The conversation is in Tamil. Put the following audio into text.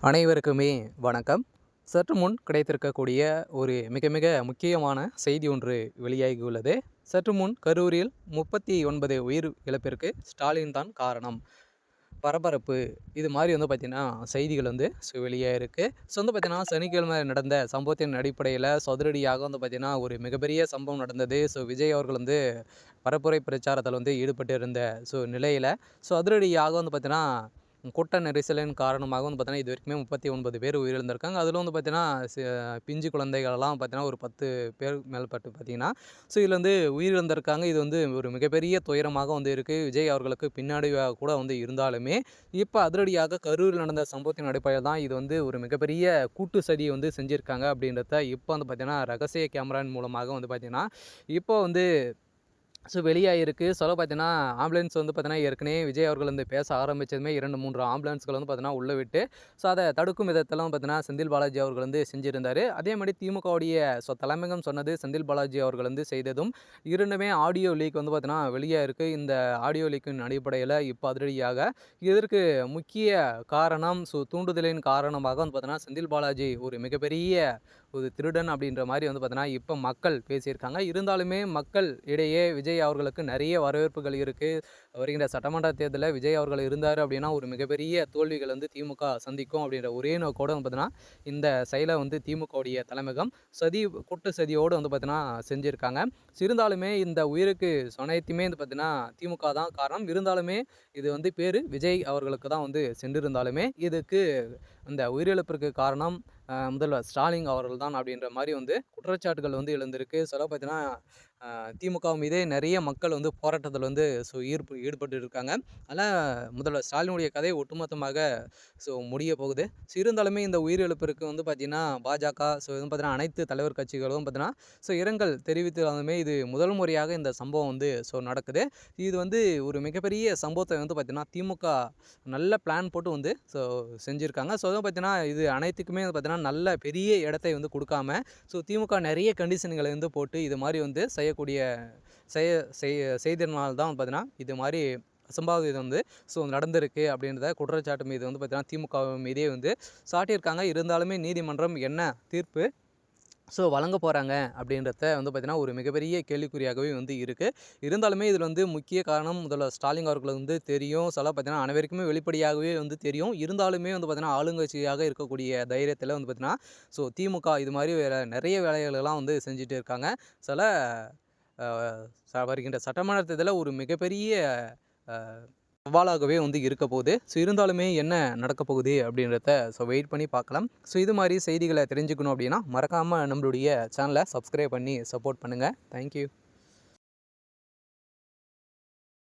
அனைவருக்குமே வணக்கம். சற்று முன் கிடைத்திருக்கக்கூடிய ஒரு மிக மிக முக்கியமான செய்தி ஒன்று வெளியாகியுள்ளது. சற்று முன் கரூரில் 39 உயிர் இழப்பிற்கு ஸ்டாலின் தான் காரணம். பரபரப்பு இது மாதிரி பார்த்தீங்கன்னா செய்திகள் வெளியாயிருக்கு. பார்த்தீங்கன்னா சனிக்கிழமை நடந்த சம்பவத்தின் அடிப்படையில் அதிரடியாக பார்த்தீங்கன்னா ஒரு மிகப்பெரிய சம்பவம் நடந்தது. விஜய் அவர்கள் பரப்புரை பிரச்சாரத்தில் ஈடுபட்டு இருந்த நிலையில் அதிரடியாக பார்த்தீங்கன்னா கூட்ட நெரிசலின் காரணமாக பார்த்தீங்கன்னா இது வரைக்குமே 39 பேர் உயிரிழந்திருக்காங்க. அதில் பார்த்தீங்கன்னா பிஞ்சு குழந்தைகளெல்லாம் பார்த்தீங்கன்னா ஒரு 10 பேர் மேற்பட்டு பார்த்தீங்கன்னா இதில் உயிரிழந்திருக்காங்க. இது ஒரு மிகப்பெரிய துயரமாக இருக்குது. விஜய் அவர்களுக்கு பின்னாடி கூட இருந்தாலுமே இப்போ அதிரடியாக கரூரில் நடந்த சம்பவத்தின் அடிப்படையில் தான் இது ஒரு மிகப்பெரிய கூட்டு சதியை செஞ்சுருக்காங்க அப்படின்றத இப்போ பார்த்தீங்கன்னா ரகசிய கேமரான் மூலமாக பார்த்தீங்கன்னா இப்போ வெளியாகிருக்கு. பார்த்தீங்கன்னா ஆம்புலன்ஸ் பார்த்தீங்கன்னா ஏற்கனவே விஜய் அவர்கள் பேச ஆரம்பித்ததுமே 2, 3 ஆம்புலன்ஸ்கள் பார்த்தீங்கன்னா உள்ளே விட்டு அதை தடுக்கும் விதத்தெல்லாம் பார்த்தீங்கன்னா செந்தில் பாலாஜி அவர்கள் செஞ்சுருந்தார். அதே மாதிரி திமுகவுடைய தலைமையகம் சொன்னது செந்தில் பாலாஜி அவர்கள் செய்ததும் இரண்டுமே ஆடியோ லீக் பார்த்தீங்கன்னா வெளியாக இருக்குது. இந்த ஆடியோ லீக்கின் அடிப்படையில் இப்போ அதிரடியாக இதற்கு முக்கிய காரணம் தூண்டுதலின் காரணமாக பார்த்தீங்கன்னா செந்தில் பாலாஜி ஒரு மிகப்பெரிய ஒரு திருடன் அப்படின்ற மாதிரி பார்த்தீங்கன்னா இப்போ மக்கள் பேசியிருக்காங்க. இருந்தாலுமே மக்கள் இடையே விஜய் அவர்களுக்கு நிறைய வரவேற்புகள் இருக்குது. வருகின்ற சட்டமன்ற தேர்தலில் விஜய் அவர்கள் இருந்தார் அப்படின்னா ஒரு மிகப்பெரிய தோல்விகள் திமுக சந்திக்கும் அப்படின்ற ஒரே நோக்கோடு பார்த்தீங்கன்னா இந்த செயலை திமுகவுடைய தலைமையகம் கூட்டு சதியோடு பார்த்தீங்கன்னா செஞ்சுருக்காங்க. இருந்தாலுமே இந்த உயிருக்கு அனைத்துமே பார்த்தீங்கன்னா திமுக தான் காரணம். இருந்தாலுமே இது பேர் விஜய் அவர்களுக்கு தான் சென்றிருந்தாலுமே இதுக்கு இந்த உயிரிழப்பிற்கு காரணம் முதல்வர் ஸ்டாலின் அவர்கள் தான் அப்படின்ற மாதிரி குற்றச்சாட்டுகள் எழுந்திருக்கு. பார்த்தீங்கன்னா திமுக மீதே நிறைய மக்கள் போராட்டத்தில் ஈடுபட்டு இருக்காங்க. அதனால் முதல்வர் ஸ்டாலினுடைய கதை ஒட்டுமொத்தமாக முடிய போகுது. இருந்தாலுமே இந்த உயிரிழப்பிற்கு பார்த்தீங்கன்னா பாஜக பார்த்தீங்கன்னா அனைத்து தலைவர் கட்சிகளும் பார்த்தீங்கன்னா இரங்கல் தெரிவித்தாலுமே இது முதல் முறையாக இந்த சம்பவம் நடக்குது. இது ஒரு மிகப்பெரிய சம்பவத்தை பார்த்தீங்கன்னா திமுக நல்ல பிளான் போட்டு செஞ்சுருக்காங்க. பார்த்தீங்கன்னா இது அனைத்துக்குமே பார்த்தீங்கன்னா நல்ல பெரிய இடத்தை கொடுக்காம திமுக நிறைய கண்டிஷன்களை போட்டு இது மாதிரி செய்யக்கூடிய செய்தனால்தான் பார்த்தீங்கன்னா இது மாதிரி அசம்பாவிதம் நடந்திருக்கு அப்படின்றத குற்றச்சாட்டு மீது பார்த்தீங்கன்னா திமுக மீதே சாட்டியிருக்காங்க. இருந்தாலுமே நீதிமன்றம் என்ன தீர்ப்பு வழங்க போகிறாங்க அப்படின்றத பார்த்தீங்கன்னா ஒரு மிகப்பெரிய கேள்விக்குறியாகவே இருக்குது. இருந்தாலுமே இதில் முக்கிய காரணம் முதல்வர் ஸ்டாலின் அவர்களுக்கு தெரியும். பார்த்தீங்கன்னா அனைவருக்குமே வெளிப்படையாகவே தெரியும். இருந்தாலுமே பார்த்தீங்கன்னா ஆளுங்கட்சியாக இருக்கக்கூடிய தைரியத்தில் பார்த்தீங்கன்னா திமுக இது மாதிரி வேறு நிறைய வேலைகளெல்லாம் செஞ்சுட்டு இருக்காங்க. வருகின்ற சட்டமன்ற தேர்தலில் ஒரு மிகப்பெரிய சவாலாகவே இருக்க போகுது. இருந்தாலுமே என்ன நடக்க போகுது அப்படின்றத வெயிட் பண்ணி பார்க்கலாம். இது மாதிரி செய்திகளை தெரிஞ்சுக்கணும் அப்படின்னா மறக்காமல் நம்மளுடைய சேனலை சப்ஸ்கிரைப் பண்ணி சப்போர்ட் பண்ணுங்கள். தேங்க்யூ.